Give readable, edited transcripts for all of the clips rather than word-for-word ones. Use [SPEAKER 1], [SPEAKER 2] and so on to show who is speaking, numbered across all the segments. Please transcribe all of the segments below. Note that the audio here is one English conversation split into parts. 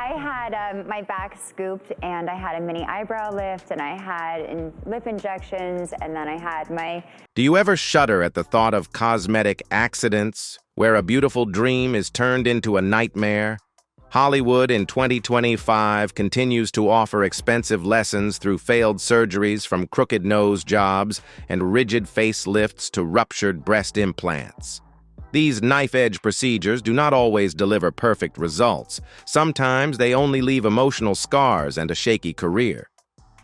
[SPEAKER 1] I had my back scooped, and I had a mini eyebrow lift, and I had lip injections, and then I had my...
[SPEAKER 2] Do you ever shudder at the thought of cosmetic accidents, where a beautiful dream is turned into a nightmare? Hollywood in 2025 continues to offer expensive lessons through failed surgeries, from crooked nose jobs and rigid facelifts to ruptured breast implants. These knife-edge procedures do not always deliver perfect results. Sometimes they only leave emotional scars and a shaky career.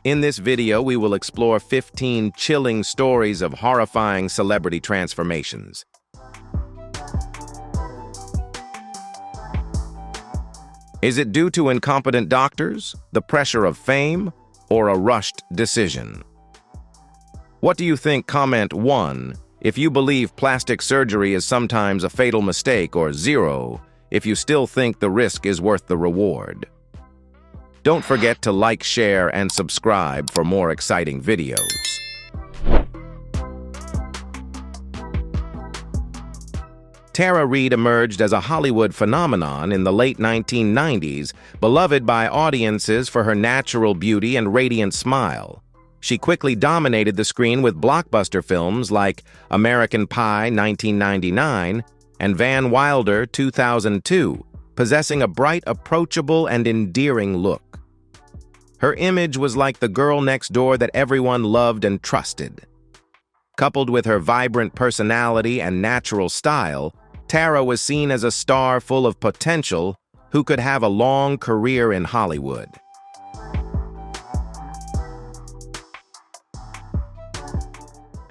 [SPEAKER 2] In this video, we will explore 15 chilling stories of horrifying celebrity transformations. Is it due to incompetent doctors, the pressure of fame, or a rushed decision? What do you think? Comment 1 if you believe plastic surgery is sometimes a fatal mistake, or 0 if you still think the risk is worth the reward. Don't forget to like, share, and subscribe for more exciting videos. Tara Reid emerged as a Hollywood phenomenon in the late 1990s, beloved by audiences for her natural beauty and radiant smile. She quickly dominated the screen with blockbuster films like American Pie 1999 and Van Wilder 2002, possessing a bright, approachable, and endearing look. Her image was like the girl next door that everyone loved and trusted. Coupled with her vibrant personality and natural style, Tara was seen as a star full of potential who could have a long career in Hollywood.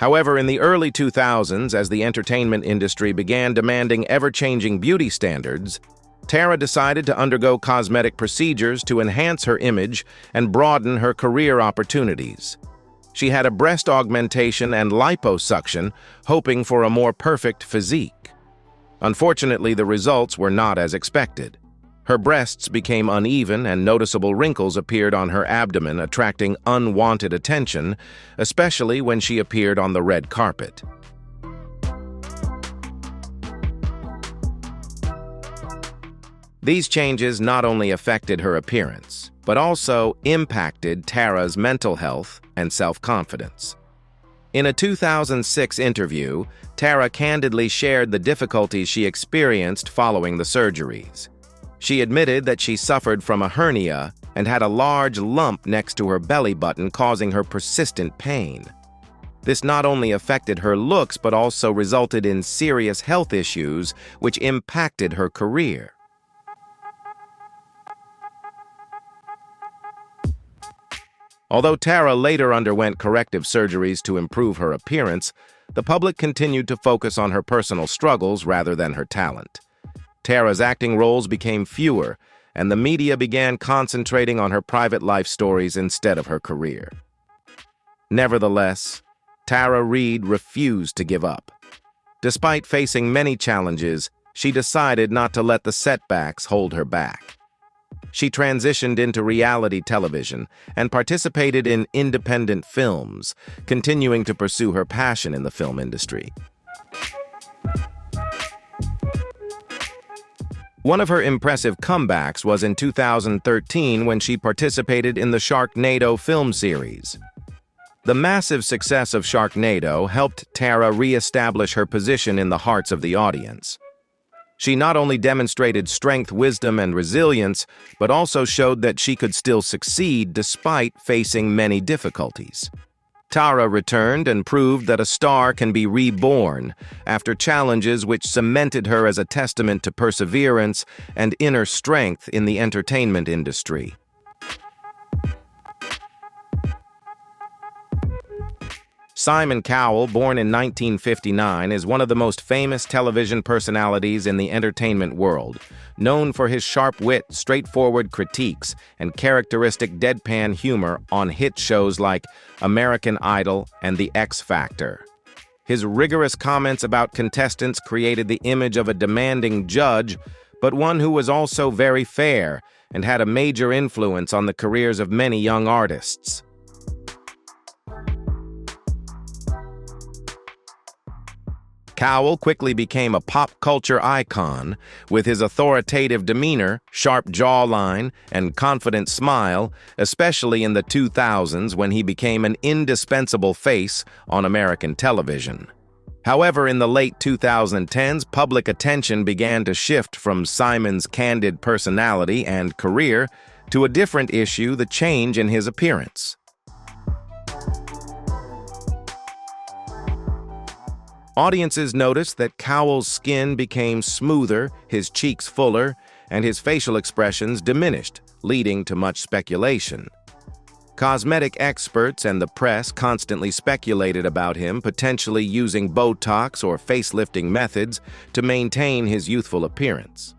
[SPEAKER 2] However, in the early 2000s, as the entertainment industry began demanding ever-changing beauty standards, Tara decided to undergo cosmetic procedures to enhance her image and broaden her career opportunities. She had a breast augmentation and liposuction, hoping for a more perfect physique. Unfortunately, the results were not as expected. Her breasts became uneven and noticeable wrinkles appeared on her abdomen, attracting unwanted attention, especially when she appeared on the red carpet. These changes not only affected her appearance, but also impacted Tara's mental health and self-confidence. In a 2006 interview, Tara candidly shared the difficulties she experienced following the surgeries. She admitted that she suffered from a hernia and had a large lump next to her belly button, causing her persistent pain. This not only affected her looks, but also resulted in serious health issues, which impacted her career. Although Tara later underwent corrective surgeries to improve her appearance, the public continued to focus on her personal struggles rather than her talent. Tara's acting roles became fewer, and the media began concentrating on her private life stories instead of her career. Nevertheless, Tara Reid refused to give up. Despite facing many challenges, she decided not to let the setbacks hold her back. She transitioned into reality television and participated in independent films, continuing to pursue her passion in the film industry. One of her impressive comebacks was in 2013 when she participated in the Sharknado film series. The massive success of Sharknado helped Tara re-establish her position in the hearts of the audience. She not only demonstrated strength, wisdom, and resilience, but also showed that she could still succeed despite facing many difficulties. Tara returned and proved that a star can be reborn after challenges which cemented her as a testament to perseverance and inner strength in the entertainment industry. Simon Cowell, born in 1959, is one of the most famous television personalities in the entertainment world, known for his sharp wit, straightforward critiques, and characteristic deadpan humor on hit shows like American Idol and The X Factor. His rigorous comments about contestants created the image of a demanding judge, but one who was also very fair and had a major influence on the careers of many young artists. Cowell quickly became a pop culture icon with his authoritative demeanor, sharp jawline, and confident smile, especially in the 2000s when he became an indispensable face on American television. However, in the late 2010s, public attention began to shift from Simon's candid personality and career to a different issue: the change in his appearance. Audiences noticed that Cowell's skin became smoother, his cheeks fuller, and his facial expressions diminished, leading to much speculation. Cosmetic experts and the press constantly speculated about him potentially using Botox or facelifting methods to maintain his youthful appearance.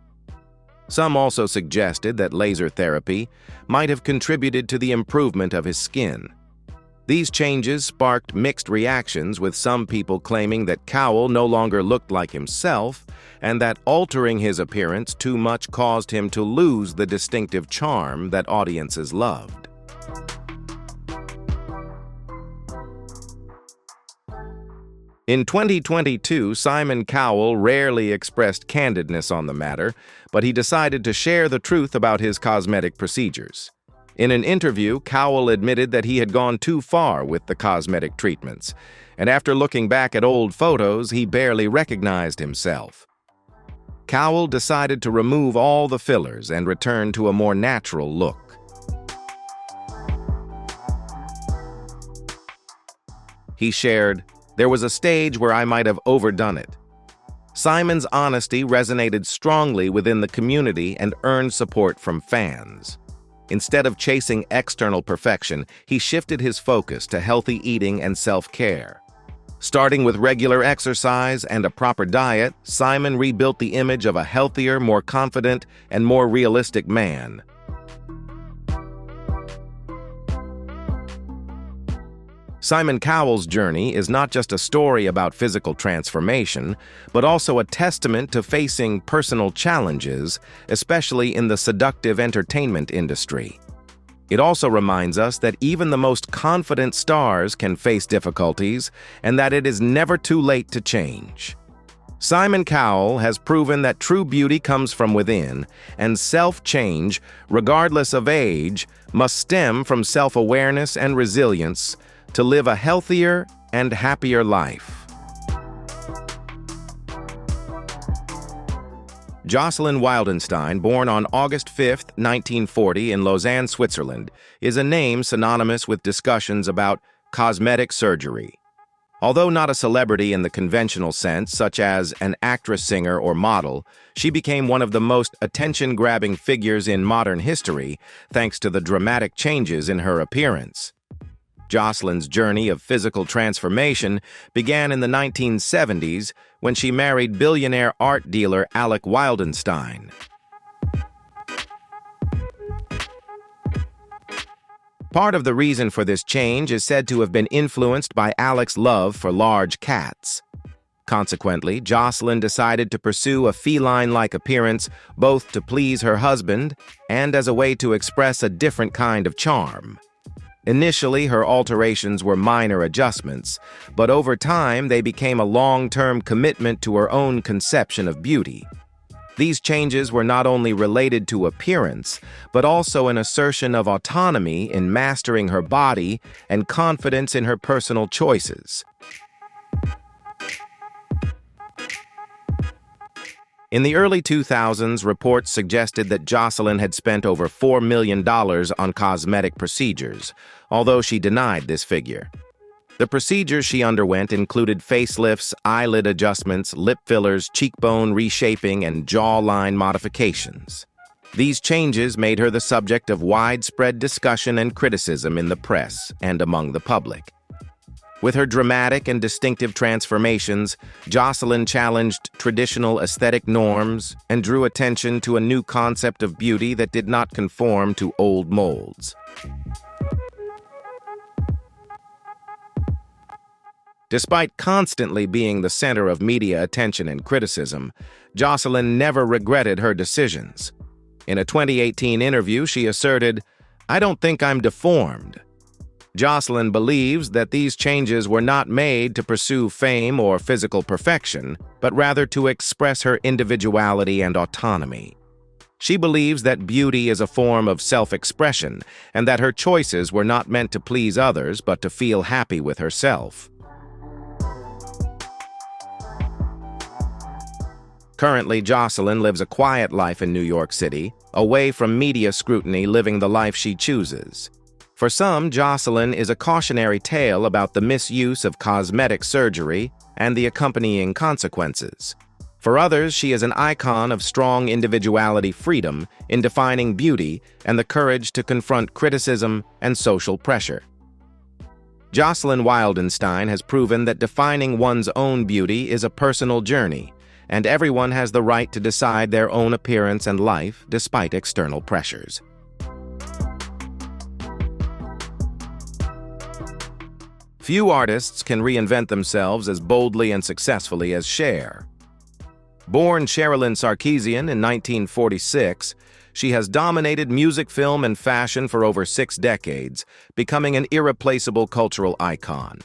[SPEAKER 2] Some also suggested that laser therapy might have contributed to the improvement of his skin. These changes sparked mixed reactions, with some people claiming that Cowell no longer looked like himself and that altering his appearance too much caused him to lose the distinctive charm that audiences loved. In 2022, Simon Cowell rarely expressed candidness on the matter, but he decided to share the truth about his cosmetic procedures. In an interview, Cowell admitted that he had gone too far with the cosmetic treatments, and after looking back at old photos, he barely recognized himself. Cowell decided to remove all the fillers and return to a more natural look. He shared, "There was a stage where I might have overdone it." Simon's honesty resonated strongly within the community and earned support from fans. Instead of chasing external perfection, he shifted his focus to healthy eating and self-care. Starting with regular exercise and a proper diet, Simon rebuilt the image of a healthier, more confident, and more realistic man. Simon Cowell's journey is not just a story about physical transformation, but also a testament to facing personal challenges, especially in the seductive entertainment industry. It also reminds us that even the most confident stars can face difficulties and that it is never too late to change. Simon Cowell has proven that true beauty comes from within, and self-change, regardless of age, must stem from self-awareness and resilience to live a healthier and happier life. Jocelyn Wildenstein, born on August 5, 1940 in Lausanne, Switzerland, is a name synonymous with discussions about cosmetic surgery. Although not a celebrity in the conventional sense, such as an actress, singer, or model, she became one of the most attention-grabbing figures in modern history thanks to the dramatic changes in her appearance. Jocelyn's journey of physical transformation began in the 1970s when she married billionaire art dealer Alec Wildenstein. Part of the reason for this change is said to have been influenced by Alec's love for large cats. Consequently, Jocelyn decided to pursue a feline-like appearance both to please her husband and as a way to express a different kind of charm. Initially, her alterations were minor adjustments, but over time they became a long-term commitment to her own conception of beauty. These changes were not only related to appearance, but also an assertion of autonomy in mastering her body and confidence in her personal choices. In the early 2000s, reports suggested that Jocelyn had spent over $4 million on cosmetic procedures, although she denied this figure. The procedures she underwent included facelifts, eyelid adjustments, lip fillers, cheekbone reshaping, and jawline modifications. These changes made her the subject of widespread discussion and criticism in the press and among the public. With her dramatic and distinctive transformations, Jocelyn challenged traditional aesthetic norms and drew attention to a new concept of beauty that did not conform to old molds. Despite constantly being the center of media attention and criticism, Jocelyn never regretted her decisions. In a 2018 interview, she asserted, "I don't think I'm deformed." Jocelyn believes that these changes were not made to pursue fame or physical perfection, but rather to express her individuality and autonomy. She believes that beauty is a form of self-expression and that her choices were not meant to please others but to feel happy with herself. Currently, Jocelyn lives a quiet life in New York City, away from media scrutiny, living the life she chooses. For some, Jocelyn is a cautionary tale about the misuse of cosmetic surgery and the accompanying consequences. For others, she is an icon of strong individuality freedom in defining beauty and the courage to confront criticism and social pressure. Jocelyn Wildenstein has proven that defining one's own beauty is a personal journey, and everyone has the right to decide their own appearance and life despite external pressures. Few artists can reinvent themselves as boldly and successfully as Cher. Born Sherilyn Sarkeesian in 1946, she has dominated music, film, and fashion for over 6 decades, becoming an irreplaceable cultural icon.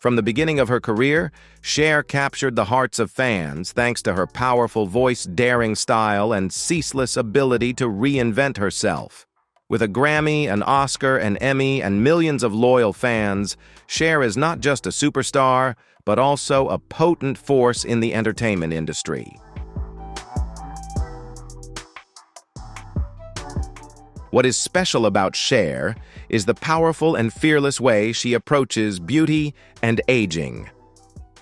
[SPEAKER 2] From the beginning of her career, Cher captured the hearts of fans thanks to her powerful voice, daring style, and ceaseless ability to reinvent herself. With a Grammy, an Oscar, an Emmy, and millions of loyal fans, Cher is not just a superstar, but also a potent force in the entertainment industry. What is special about Cher is the powerful and fearless way she approaches beauty and aging.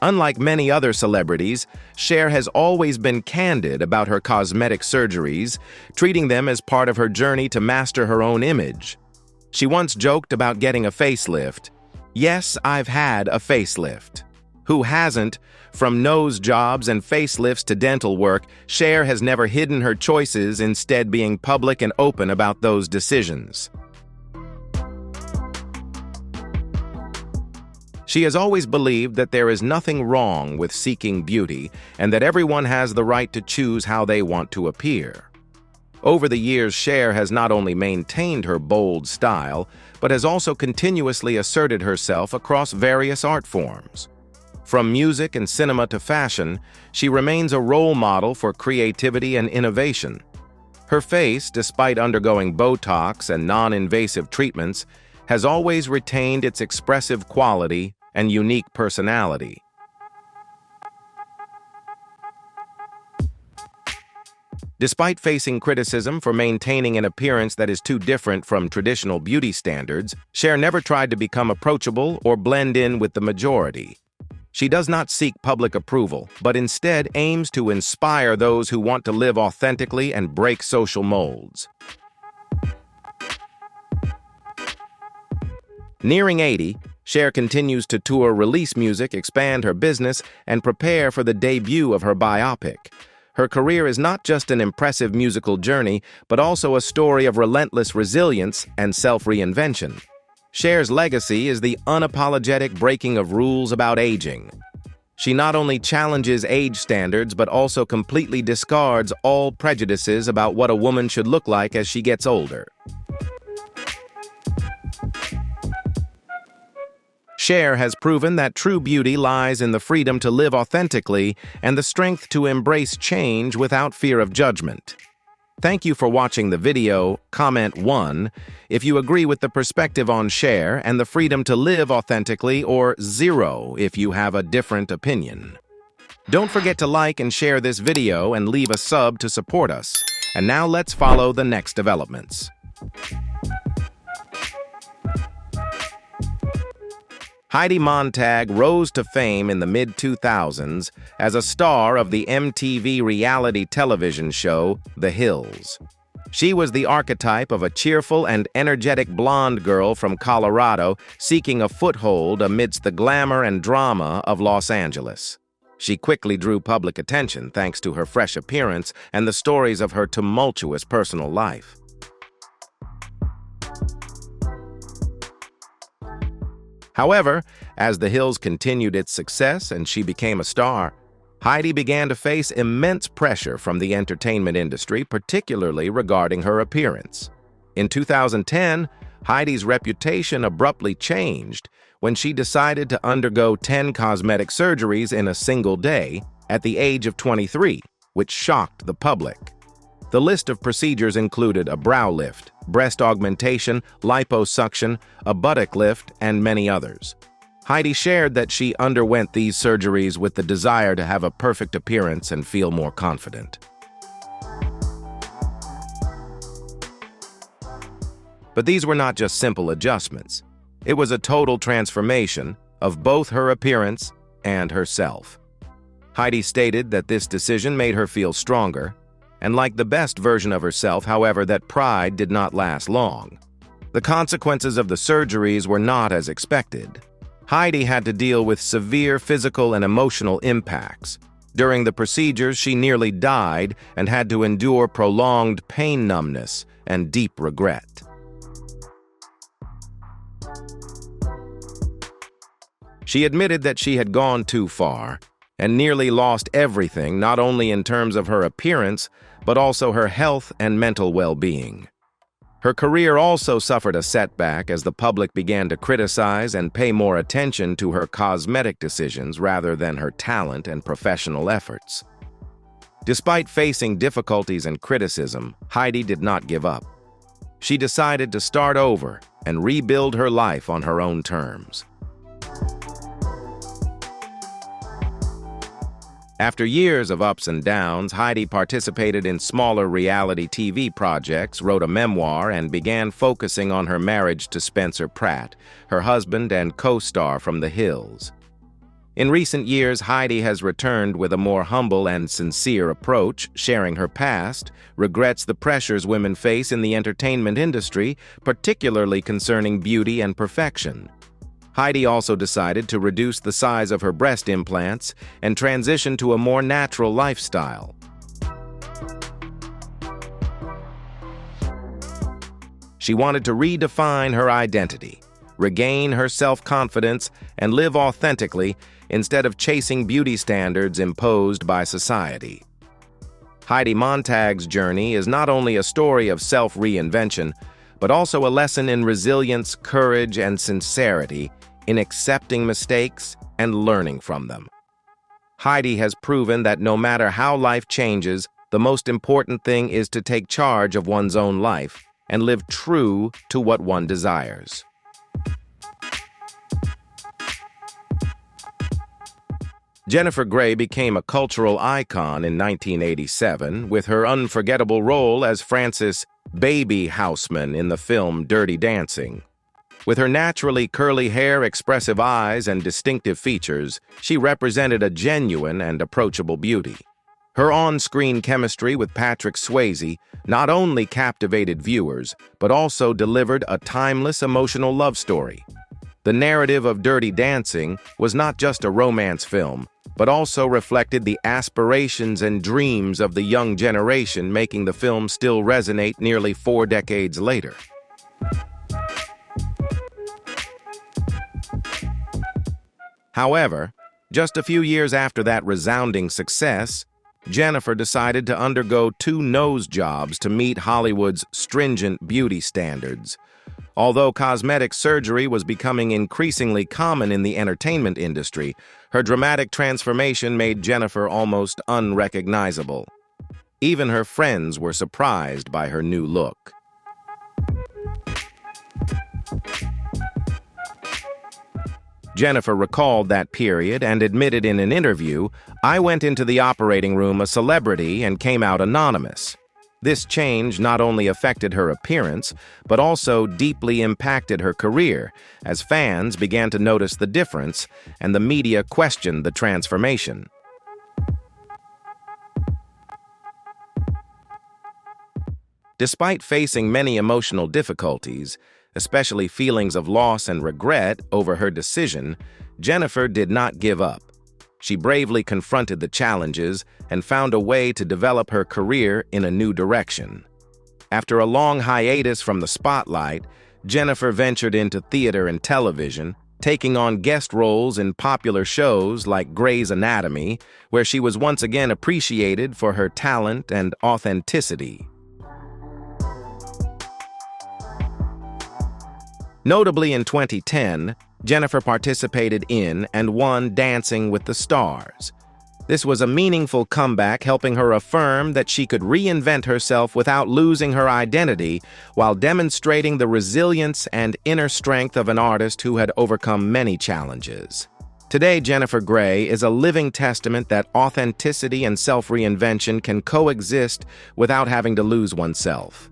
[SPEAKER 2] Unlike many other celebrities, Cher has always been candid about her cosmetic surgeries, treating them as part of her journey to master her own image. She once joked about getting a facelift. "Yes, I've had a facelift." Who hasn't? From nose jobs and facelifts to dental work, Cher has never hidden her choices, instead being public and open about those decisions. She has always believed that there is nothing wrong with seeking beauty and that everyone has the right to choose how they want to appear. Over the years, Cher has not only maintained her bold style, but has also continuously asserted herself across various art forms. From music and cinema to fashion, she remains a role model for creativity and innovation. Her face, despite undergoing Botox and non-invasive treatments, has always retained its expressive quality and unique personality. Despite facing criticism for maintaining an appearance that is too different from traditional beauty standards, Cher never tried to become approachable or blend in with the majority. She does not seek public approval, but instead aims to inspire those who want to live authentically and break social molds. Nearing 80, Cher continues to tour, release music, expand her business, and prepare for the debut of her biopic. Her career is not just an impressive musical journey, but also a story of relentless resilience and self-reinvention. Cher's legacy is the unapologetic breaking of rules about aging. She not only challenges age standards, but also completely discards all prejudices about what a woman should look like as she gets older. Cher has proven that true beauty lies in the freedom to live authentically and the strength to embrace change without fear of judgment. Thank you for watching the video. Comment 1 if you agree with the perspective on Cher and the freedom to live authentically, or 0 if you have a different opinion. Don't forget to like and share this video and leave a sub to support us. And now let's follow the next developments. Heidi Montag rose to fame in the mid-2000s as a star of the MTV reality television show, The Hills. She was the archetype of a cheerful and energetic blonde girl from Colorado seeking a foothold amidst the glamour and drama of Los Angeles. She quickly drew public attention thanks to her fresh appearance and the stories of her tumultuous personal life. However, as The Hills continued its success and she became a star, Heidi began to face immense pressure from the entertainment industry, particularly regarding her appearance. In 2010, Heidi's reputation abruptly changed when she decided to undergo 10 cosmetic surgeries in a single day at the age of 23, which shocked the public. The list of procedures included a brow lift, breast augmentation, liposuction, a buttock lift, and many others. Heidi shared that she underwent these surgeries with the desire to have a perfect appearance and feel more confident. But these were not just simple adjustments. It was a total transformation of both her appearance and herself. Heidi stated that this decision made her feel stronger, and like the best version of herself, however, that pride did not last long. The consequences of the surgeries were not as expected. Heidi had to deal with severe physical and emotional impacts. During the procedures, she nearly died and had to endure prolonged pain numbness and deep regret. She admitted that she had gone too far and nearly lost everything, not only in terms of her appearance, but also her health and mental well-being. Her career also suffered a setback as the public began to criticize and pay more attention to her cosmetic decisions rather than her talent and professional efforts. Despite facing difficulties and criticism, Heidi did not give up. She decided to start over and rebuild her life on her own terms. After years of ups and downs, Heidi participated in smaller reality TV projects, wrote a memoir, and began focusing on her marriage to Spencer Pratt, her husband and co-star from The Hills. In recent years, Heidi has returned with a more humble and sincere approach, sharing her past, regrets the pressures women face in the entertainment industry, particularly concerning beauty and perfection. Heidi also decided to reduce the size of her breast implants and transition to a more natural lifestyle. She wanted to redefine her identity, regain her self-confidence, and live authentically instead of chasing beauty standards imposed by society. Heidi Montag's journey is not only a story of self-reinvention, but also a lesson in resilience, courage, and sincerity in accepting mistakes and learning from them. Heidi has proven that no matter how life changes, the most important thing is to take charge of one's own life and live true to what one desires. Jennifer Grey became a cultural icon in 1987 with her unforgettable role as Frances Baby Houseman in the film Dirty Dancing. With her naturally curly hair, expressive eyes, and distinctive features, she represented a genuine and approachable beauty. Her on-screen chemistry with Patrick Swayze not only captivated viewers, but also delivered a timeless emotional love story. The narrative of Dirty Dancing was not just a romance film, but also reflected the aspirations and dreams of the young generation, making the film still resonate nearly 4 decades later. However, just a few years after that resounding success, Jennifer decided to undergo 2 nose jobs to meet Hollywood's stringent beauty standards. Although cosmetic surgery was becoming increasingly common in the entertainment industry, her dramatic transformation made Jennifer almost unrecognizable. Even her friends were surprised by her new look. Jennifer recalled that period and admitted in an interview, "I went into the operating room a celebrity and came out anonymous." This change not only affected her appearance, but also deeply impacted her career, as fans began to notice the difference and the media questioned the transformation. Despite facing many emotional difficulties, especially feelings of loss and regret over her decision, Jennifer did not give up. She bravely confronted the challenges and found a way to develop her career in a new direction. After a long hiatus from the spotlight, Jennifer ventured into theater and television, taking on guest roles in popular shows like Grey's Anatomy, where she was once again appreciated for her talent and authenticity. Notably, in 2010, Jennifer participated in and won Dancing with the Stars. This was a meaningful comeback, helping her affirm that she could reinvent herself without losing her identity, while demonstrating the resilience and inner strength of an artist who had overcome many challenges. Today, Jennifer Grey is a living testament that authenticity and self-reinvention can coexist without having to lose oneself.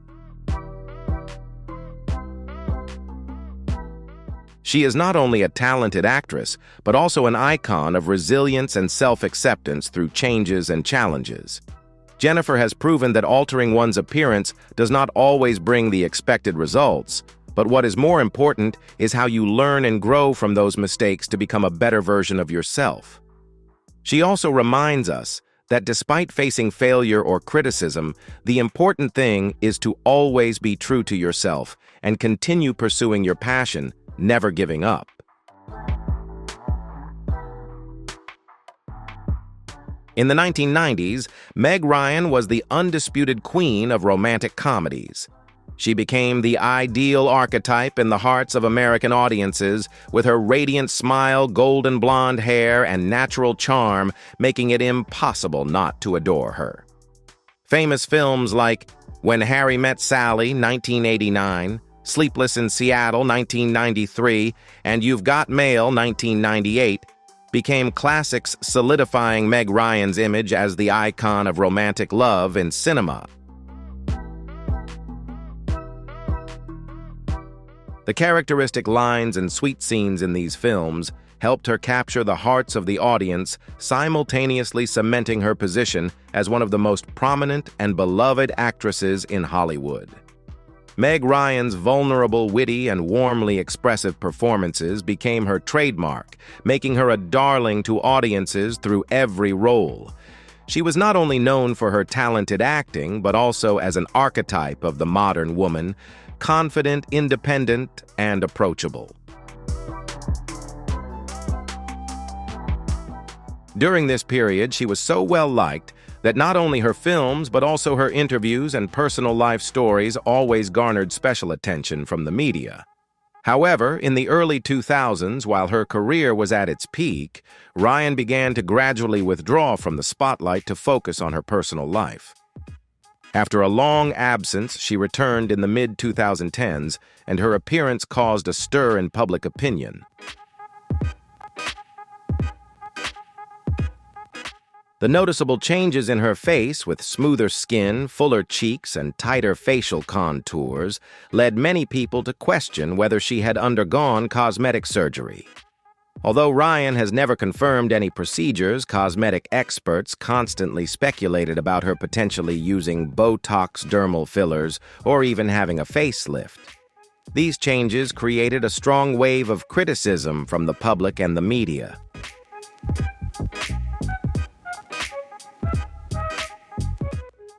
[SPEAKER 2] She is not only a talented actress, but also an icon of resilience and self-acceptance through changes and challenges. Jennifer has proven that altering one's appearance does not always bring the expected results, but what is more important is how you learn and grow from those mistakes to become a better version of yourself. She also reminds us that despite facing failure or criticism, the important thing is to always be true to yourself and continue pursuing your passion, never giving up. In the 1990s, Meg Ryan was the undisputed queen of romantic comedies. She became the ideal archetype in the hearts of American audiences, with her radiant smile, golden blonde hair, and natural charm making it impossible not to adore her. Famous films like When Harry Met Sally, 1989, Sleepless in Seattle, 1993, and You've Got Mail, 1998, became classics, solidifying Meg Ryan's image as the icon of romantic love in cinema. The characteristic lines and sweet scenes in these films helped her capture the hearts of the audience, simultaneously cementing her position as one of the most prominent and beloved actresses in Hollywood. Meg Ryan's vulnerable, witty, and warmly expressive performances became her trademark, making her a darling to audiences through every role. She was not only known for her talented acting, but also as an archetype of the modern woman, confident, independent, and approachable. During this period, she was so well-liked that not only her films, but also her interviews and personal life stories always garnered special attention from the media. However, in the early 2000s, while her career was at its peak, Ryan began to gradually withdraw from the spotlight to focus on her personal life. After a long absence, she returned in the mid-2010s, and her appearance caused a stir in public opinion. The noticeable changes in her face, with smoother skin, fuller cheeks, and tighter facial contours, led many people to question whether she had undergone cosmetic surgery. Although Ryan has never confirmed any procedures, cosmetic experts constantly speculated about her potentially using Botox dermal fillers or even having a facelift. These changes created a strong wave of criticism from the public and the media.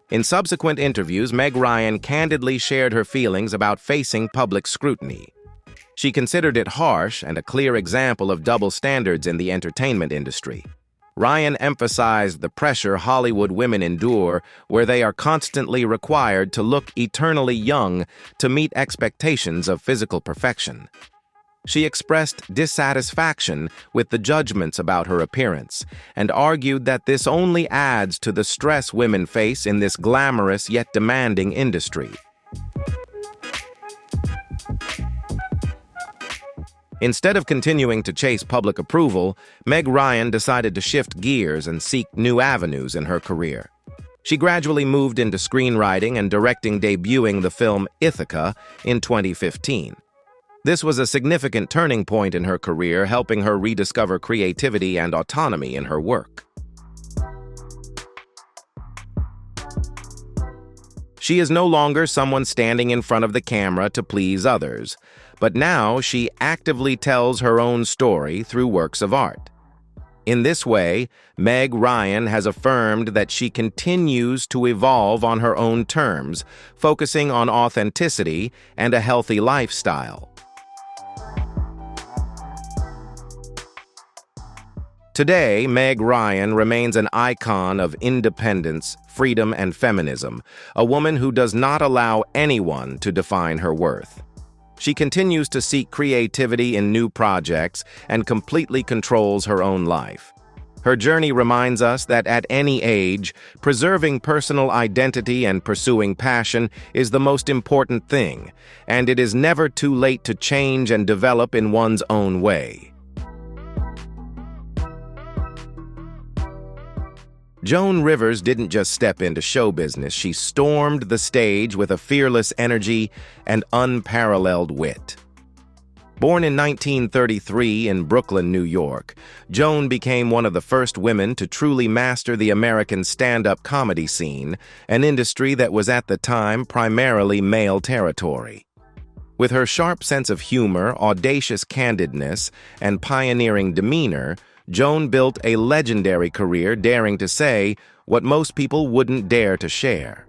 [SPEAKER 2] In subsequent interviews, Meg Ryan candidly shared her feelings about facing public scrutiny. She considered it harsh and a clear example of double standards in the entertainment industry. Ryan emphasized the pressure Hollywood women endure, where they are constantly required to look eternally young to meet expectations of physical perfection. She expressed dissatisfaction with the judgments about her appearance and argued that this only adds to the stress women face in this glamorous yet demanding industry. Instead of continuing to chase public approval, Meg Ryan decided to shift gears and seek new avenues in her career. She gradually moved into screenwriting and directing, debuting the film Ithaca in 2015. This was a significant turning point in her career, helping her rediscover creativity and autonomy in her work. She is no longer someone standing in front of the camera to please others, but now she actively tells her own story through works of art. In this way, Meg Ryan has affirmed that she continues to evolve on her own terms, focusing on authenticity and a healthy lifestyle. Today, Meg Ryan remains an icon of independence, freedom, and feminism, a woman who does not allow anyone to define her worth. She continues to seek creativity in new projects and completely controls her own life. Her journey reminds us that at any age, preserving personal identity and pursuing passion is the most important thing, and it is never too late to change and develop in one's own way. Joan Rivers didn't just step into show business, she stormed the stage with a fearless energy and unparalleled wit. Born in 1933 in Brooklyn, New York, Joan became one of the first women to truly master the American stand-up comedy scene, an industry that was at the time primarily male territory. With her sharp sense of humor, audacious candidness, and pioneering demeanor, Joan built a legendary career daring to say what most people wouldn't dare to share.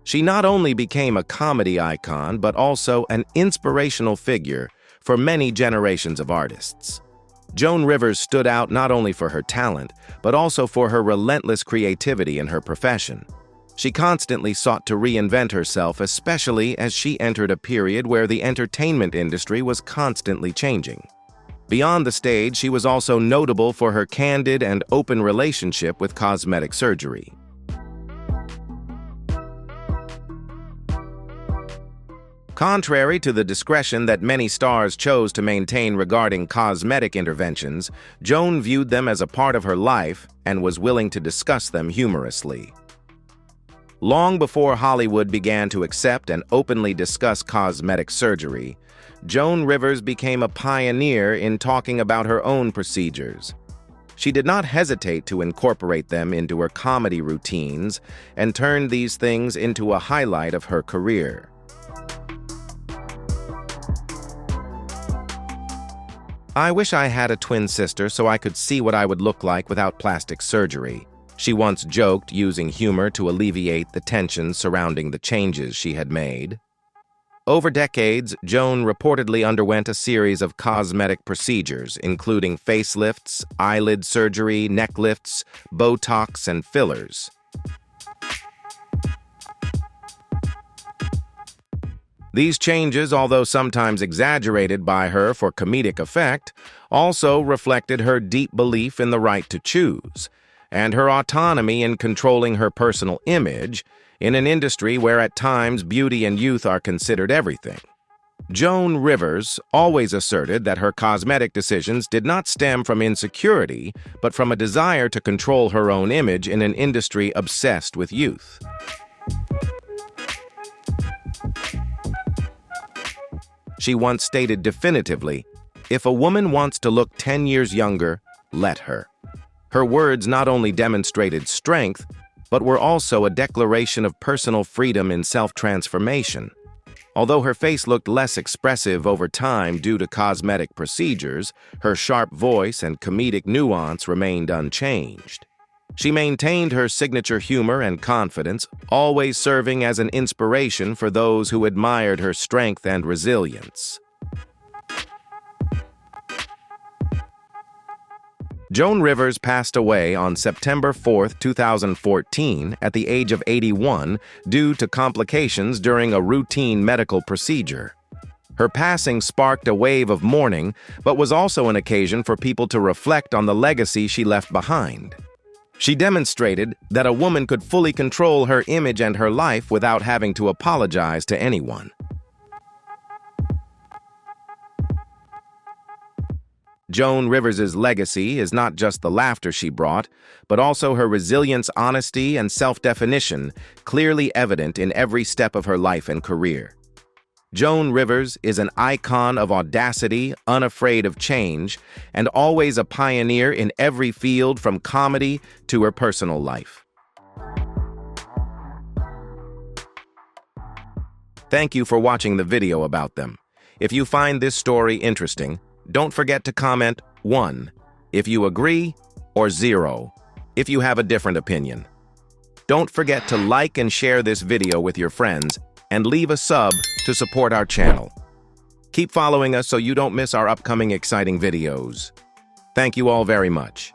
[SPEAKER 2] She not only became a comedy icon, but also an inspirational figure for many generations of artists. Joan Rivers stood out not only for her talent, but also for her relentless creativity in her profession. She constantly sought to reinvent herself, especially as she entered a period where the entertainment industry was constantly changing. Beyond the stage, she was also notable for her candid and open relationship with cosmetic surgery. Contrary to the discretion that many stars chose to maintain regarding cosmetic interventions, Joan viewed them as a part of her life and was willing to discuss them humorously. Long before Hollywood began to accept and openly discuss cosmetic surgery, Joan Rivers became a pioneer in talking about her own procedures. She did not hesitate to incorporate them into her comedy routines and turned these things into a highlight of her career. "I wish I had a twin sister so I could see what I would look like without plastic surgery," she once joked, using humor to alleviate the tension surrounding the changes she had made. Over decades, Joan reportedly underwent a series of cosmetic procedures, including facelifts, eyelid surgery, neck lifts, Botox, and fillers. These changes, although sometimes exaggerated by her for comedic effect, also reflected her deep belief in the right to choose, and her autonomy in controlling her personal image in an industry where at times beauty and youth are considered everything. Joan Rivers always asserted that her cosmetic decisions did not stem from insecurity, but from a desire to control her own image in an industry obsessed with youth. She once stated definitively, "If a woman wants to look 10 years younger, let her." Her words not only demonstrated strength, but were also a declaration of personal freedom in self-transformation. Although her face looked less expressive over time due to cosmetic procedures, her sharp voice and comedic nuance remained unchanged. She maintained her signature humor and confidence, always serving as an inspiration for those who admired her strength and resilience. Joan Rivers passed away on September 4, 2014, at the age of 81 due to complications during a routine medical procedure. Her passing sparked a wave of mourning, but was also an occasion for people to reflect on the legacy she left behind. She demonstrated that a woman could fully control her image and her life without having to apologize to anyone. Joan Rivers' legacy is not just the laughter she brought, but also her resilience, honesty, and self-definition, clearly evident in every step of her life and career. Joan Rivers is an icon of audacity, unafraid of change, and always a pioneer in every field from comedy to her personal life. Thank you for watching the video about them. If you find this story interesting, don't forget to comment 1 if you agree or 0 if you have a different opinion. Don't forget to like and share this video with your friends and leave a sub to support our channel. Keep following us so you don't miss our upcoming exciting videos. Thank you all very much.